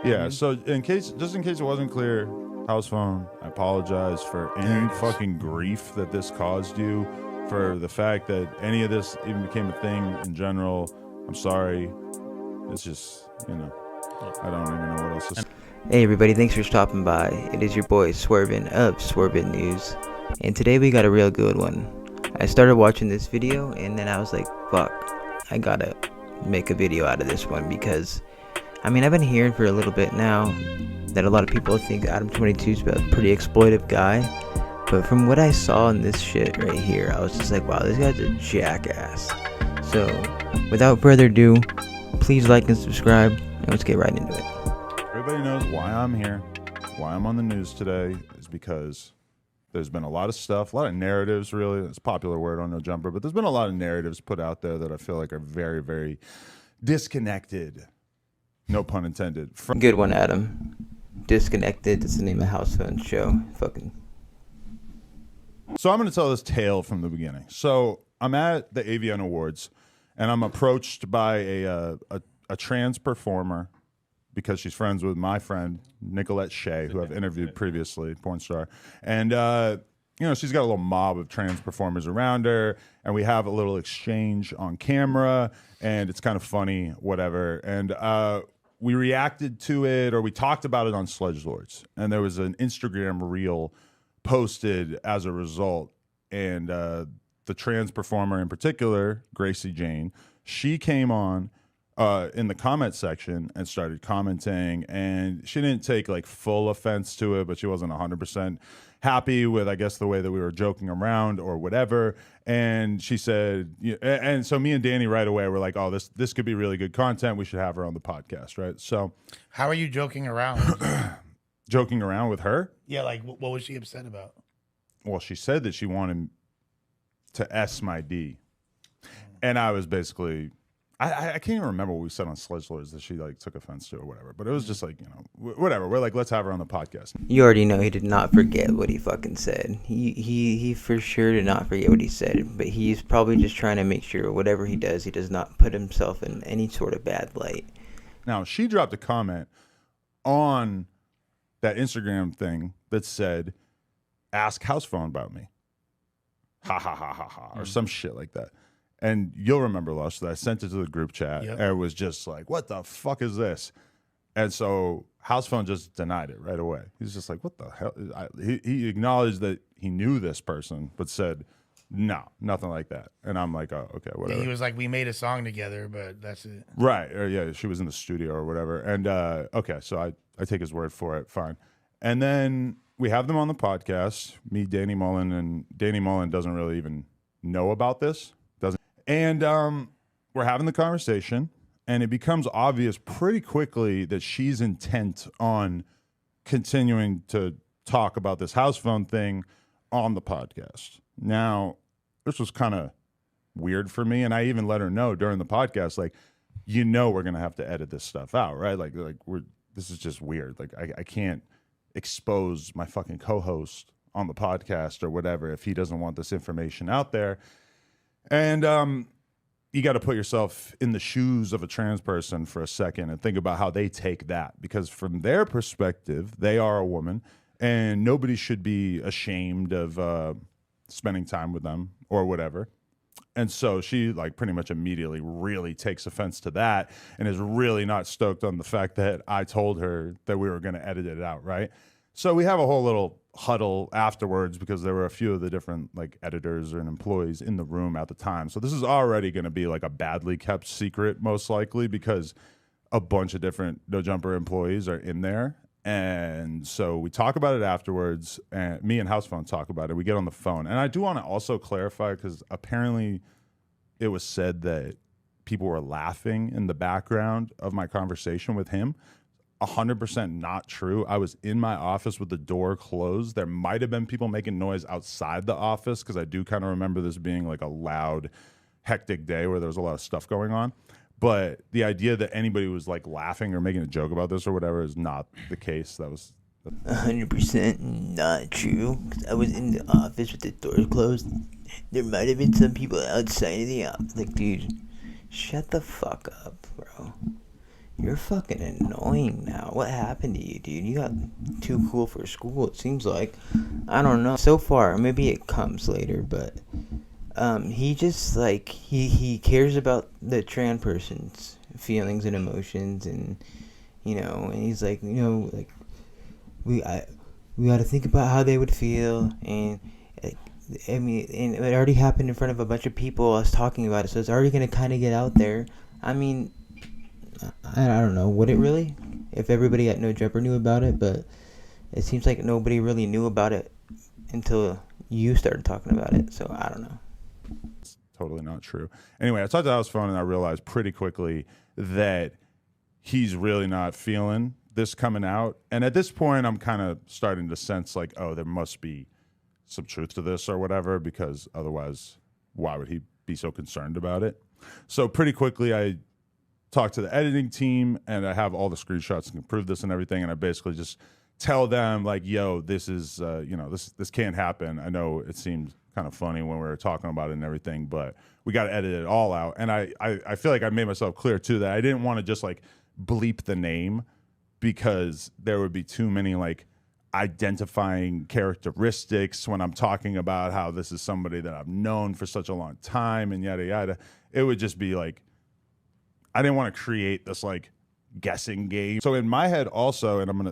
Yeah, so in case it wasn't clear, House Phone, I apologize for any fucking grief that this caused you, for the fact that any of this even became a thing in general. I'm sorry. It's just, I don't even know what else to say. Hey everybody, thanks for stopping by. It is your boy Swervin of Swervin News, and today we got a real good one. I started watching this video and then I was like, fuck, I gotta make a video out of this one because, I've been hearing for a little bit now that a lot of people think Adam22 is a pretty exploitive guy, but from what I saw in this shit right here, I was just like, wow, this guy's a jackass. So, without further ado, please like and subscribe, and let's get right into it. Everybody knows why I'm here, why I'm on the news today, is because there's been a lot of stuff, a lot of narratives, really. It's a popular word on No Jumper, but there's been a lot of narratives put out there that I feel like are very, very disconnected. No pun intended. Good one, Adam. Disconnected. That's the name of House Phone show. Fucking. So I'm going to tell this tale from the beginning. So I'm at the AVN Awards, and I'm approached by a trans performer because she's friends with my friend Nicolette Shea, who I've interviewed previously, porn star, and she's got a little mob of trans performers around her, and we have a little exchange on camera, and it's kind of funny, whatever, and we reacted to it, or we talked about it on Sledgelords, and there was an Instagram reel posted as a result, and the trans performer in particular, Gracie Jane, she came on in the comment section and started commenting, and she didn't take like full offense to it, but she wasn't 100% happy with, I guess, the way that we were joking around or whatever. And she said, and so me and Danny right away were like, oh, this could be really good content. We should have her on the podcast, right? So how are you joking around? Joking around with her? Yeah, like what was she upset about? Well, she said that she wanted to S my D. And I was basically, I can't even remember what we said on Sledgelords that she like took offense to or whatever. But it was just like, whatever. We're like, let's have her on the podcast. You already know he did not forget what he fucking said. He for sure did not forget what he said. But he's probably just trying to make sure whatever he does not put himself in any sort of bad light. Now, she dropped a comment on that Instagram thing that said, ask House Phone about me. Ha ha ha ha ha. Or some shit like that. And you'll remember, Lush, that I sent it to the group chat, and it was just like, what the fuck is this? And so House Phone just denied it right away. He's just like, what the hell? He acknowledged that he knew this person, but said, no, nothing like that. And I'm like, oh, okay, whatever. Yeah, he was like, we made a song together, but that's it. Right. Or yeah, she was in the studio or whatever. And okay, so I take his word for it. Fine. And then we have them on the podcast, me, Danny Mullen, and Danny Mullen doesn't really even know about this. And we're having the conversation, and it becomes obvious pretty quickly that she's intent on continuing to talk about this House Phone thing on the podcast. Now, this was kind of weird for me, and I even let her know during the podcast, like, we're going to have to edit this stuff out, right? Like this is just weird. Like, I can't expose my fucking co-host on the podcast or whatever if he doesn't want this information out there. And you got to put yourself in the shoes of a trans person for a second and think about how they take that, because from their perspective, they are a woman, and nobody should be ashamed of spending time with them or whatever. And so she like pretty much immediately really takes offense to that and is really not stoked on the fact that I told her that we were going to edit it out, right? So we have a whole little huddle afterwards because there were a few of the different like editors and employees in the room at the time. So this is already going to be like a badly kept secret, most likely, because a bunch of different No Jumper employees are in there. And so we talk about it afterwards, and me and House Phone talk about it. We get on the phone. And I do want to also clarify, because apparently it was said that people were laughing in the background of my conversation with him. 100% not true. I was in my office with the door closed. There might have been people making noise outside the office, because I do kind of remember this being like a loud, hectic day where there was a lot of stuff going on. But the idea that anybody was like laughing or making a joke about this or whatever is not the case. That was 100% not true. 'Cause I was in the office with the doors closed. There might have been some people outside of the office. Like, dude, shut the fuck up, bro. you're fucking annoying now. What happened to you, dude? You got too cool for school, it seems like. I don't know. So far, maybe it comes later, but he just like he cares about the trans person's feelings and emotions, and and he's like, like we got to think about how they would feel, and I mean, and it already happened in front of a bunch of people us talking about it, so it's already gonna kind of get out there. I mean, I don't know, would it really? If everybody at No Jumper knew about it, but it seems like nobody really knew about it until you started talking about it, so I don't know. It's totally not true. Anyway, I talked to House Phone and I realized pretty quickly that he's really not feeling this coming out. And at this point, I'm kind of starting to sense like, oh, there must be some truth to this or whatever, because otherwise, why would he be so concerned about it? So pretty quickly, I talked to the editing team and I have all the screenshots and can prove this and everything. And I basically just tell them like, yo, this is, this can't happen. I know it seems kind of funny when we were talking about it and everything, but we got to edit it all out. And I feel like I made myself clear too that I didn't want to just like bleep the name, because there would be too many like identifying characteristics when I'm talking about how this is somebody that I've known for such a long time and yada yada. It would just be like, I didn't want to create this like guessing game. So in my head also, and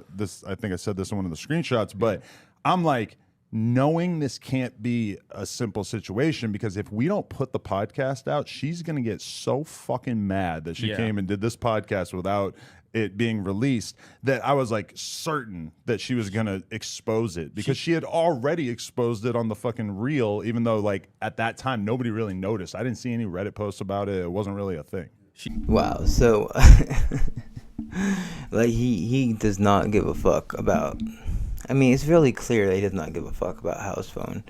I think I said this in one of the screenshots, but I'm like, knowing this can't be a simple situation, because if we don't put the podcast out, she's going to get so fucking mad that she came and did this podcast without it being released, that I was like certain that she was going to expose it, because she had already exposed it on the fucking reel, even though like at that time, nobody really noticed. I didn't see any Reddit posts about it. It wasn't really a thing. Wow. So like he does not give a fuck about, I mean, it's really clear that he does not give a fuck about House Phone.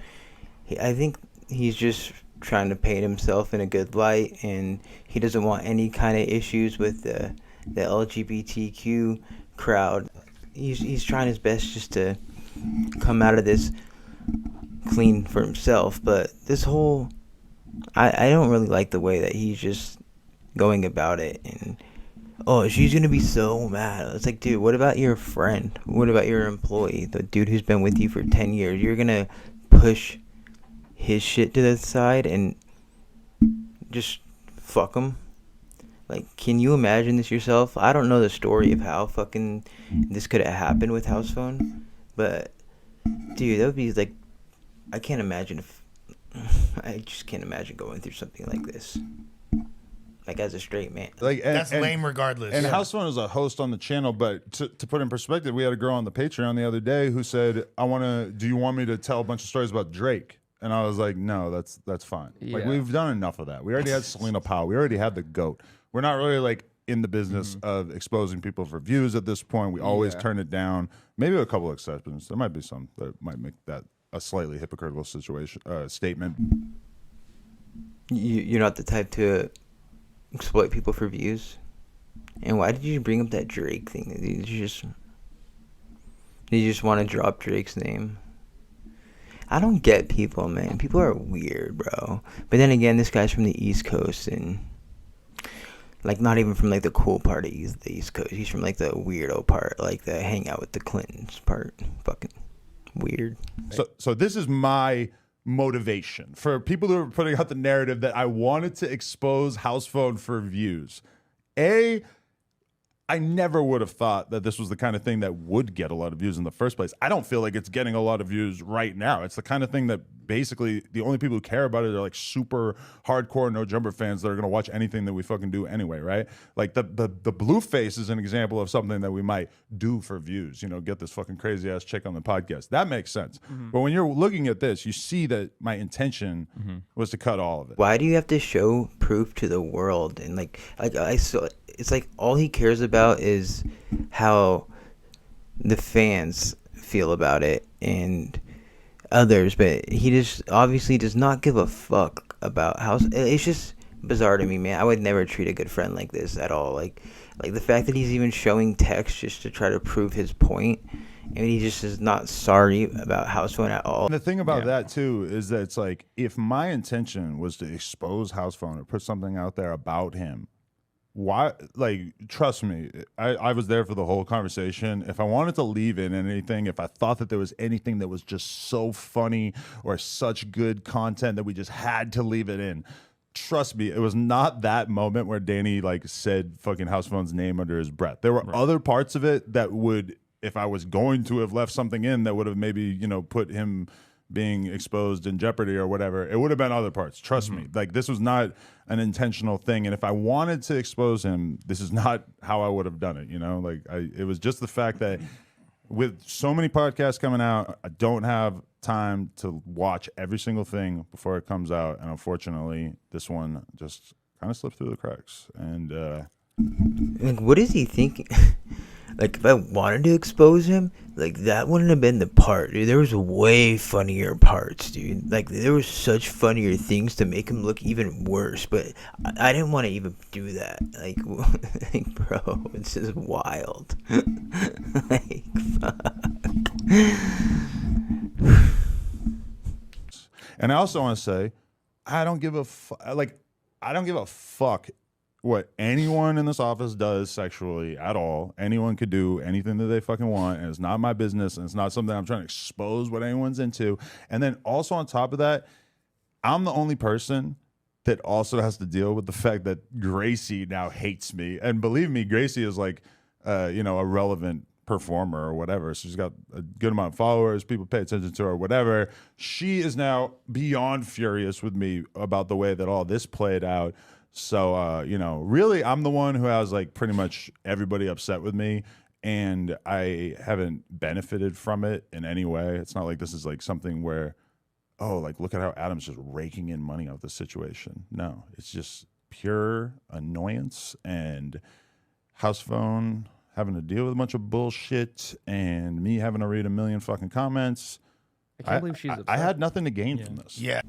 I think he's just trying to paint himself in a good light, and he doesn't want any kind of issues with the LGBTQ crowd. He's trying his best just to come out of this clean for himself, but this whole, I don't really like the way that he's just going about it, and oh, she's gonna be so mad. It's like, dude, what about your friend? What about your employee? The dude who's been with you for 10 years. You're gonna push his shit to the side and just fuck him? Like, can you imagine this yourself? I don't know the story of how fucking this could have happened with House Phone, but dude, that would be like, I can't imagine if, I just can't imagine going through something like this. Like, as a straight man. Like, That's lame regardless. And House Phone is a host on the channel, but to put in perspective, we had a girl on the Patreon the other day who said, do you want me to tell a bunch of stories about Drake? And I was like, no, that's fine. Yeah. Like, we've done enough of that. We already had Selena Powell. We already had the GOAT. We're not really like in the business of exposing people for views at this point. We always turn it down. Maybe a couple exceptions. There might be some that might make that a slightly hypocritical statement. You're not the type to exploit people for views? And why did you bring up that Drake thing? Did you just want to drop Drake's name? I don't get people, man. People are weird, bro. But then again, this guy's from the East Coast, and like not even from like the cool part of the East Coast. He's from like the weirdo part, like the hang out with the Clintons part. Fucking weird. So this is my motivation for people who are putting out the narrative that I wanted to expose House Phone for views. I never would have thought that this was the kind of thing that would get a lot of views in the first place. I don't feel like it's getting a lot of views right now. It's the kind of thing that basically the only people who care about it are like super hardcore No Jumper fans that are going to watch anything that we fucking do anyway, right? Like the Blueface is an example of something that we might do for views, get this fucking crazy ass chick on the podcast. That makes sense. But when you're looking at this, you see that my intention was to cut all of it. Why do you have to show proof to the world? And like I saw, it's like all he cares about is how the fans feel about it and others, but he just obviously does not give a fuck about how. It's just bizarre to me, man. I would never treat a good friend like this at all. Like the fact that he's even showing text just to try to prove his point, and he just is not sorry about House Phone at all. And the thing about that too is that it's like, if my intention was to expose House Phone or put something out there about him, why, like, trust me, I was there for the whole conversation. If I wanted to leave in anything, if I thought that there was anything that was just so funny or such good content that we just had to leave it in, trust me, it was not that moment where Danny like said fucking House Phone's name under his breath. There were other parts of it that would, if I was going to have left something in that would have maybe, you know, put him being exposed in jeopardy or whatever, it would have been other parts. Trust me. Like, this was not an intentional thing. And if I wanted to expose him, this is not how I would have done it. You know, like, it was just the fact that with so many podcasts coming out, I don't have time to watch every single thing before it comes out. And unfortunately, this one just kind of slipped through the cracks. And like, what is he thinking? Like, if I wanted to expose him, like, that wouldn't have been the part, dude. There was way funnier parts, dude. Like, there was such funnier things to make him look even worse, but I didn't want to even do that. Like, like, bro, it's just wild. Like, fuck. And I also want to say, I don't give a fuck what anyone in this office does sexually at all. Anyone could do anything that they fucking want, and it's not my business, and it's not something I'm trying to expose what anyone's into. And then also on top of that, I'm the only person that also has to deal with the fact that Gracie now hates me. And believe me, Gracie is like, you know, a relevant performer or whatever. So she's got a good amount of followers. People pay attention to her or whatever. She is now beyond furious with me about the way that all this played out. So, you know, really, I'm the one who has like pretty much everybody upset with me, and I haven't benefited from it in any way. It's not like this is like something where, oh, like, look at how Adam's just raking in money out of this situation. No, it's just pure annoyance and House Phone having to deal with a bunch of bullshit and me having to read a million fucking comments. I can't believe she's upset. I had nothing to gain from this. Yeah.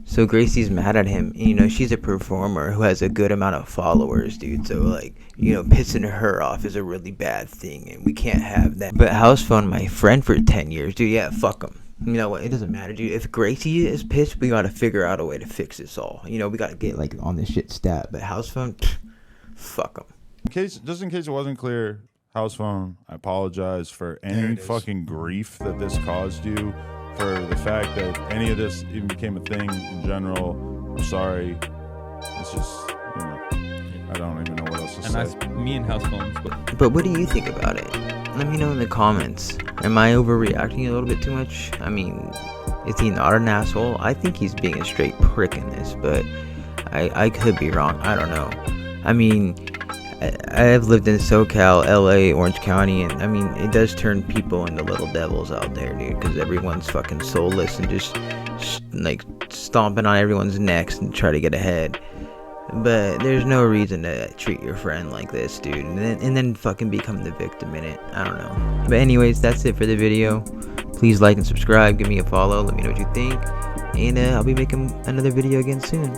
So Gracie's mad at him. You know, she's a performer who has a good amount of followers, dude. So, like, you know, pissing her off is a really bad thing, and we can't have that. But House Phone, my friend for 10 years, dude, yeah, fuck him. You know what? It doesn't matter, dude. If Gracie is pissed, we gotta figure out a way to fix this all. You know, we gotta get, like, on this shit stat. But House Phone, fuck him. Just in case it wasn't clear, House Phone, I apologize for any fucking grief that this caused you. For the fact that any of this even became a thing in general. I'm sorry. It's just, you know, I don't even know what else to say. And that's me and House Phones. But what do you think about it? Let me know in the comments. Am I overreacting a little bit too much? I mean, is he not an asshole? I think he's being a straight prick in this, but I could be wrong. I don't know. I mean, I've lived in SoCal, LA, Orange County, and I mean, it does turn people into little devils out there, dude, because everyone's fucking soulless and just like stomping on everyone's necks and try to get ahead. But there's no reason to treat your friend like this, dude, and then fucking become the victim in it. I don't know. But anyways, that's it for the video. Please like and subscribe, give me a follow, let me know what you think, and I'll be making another video again soon.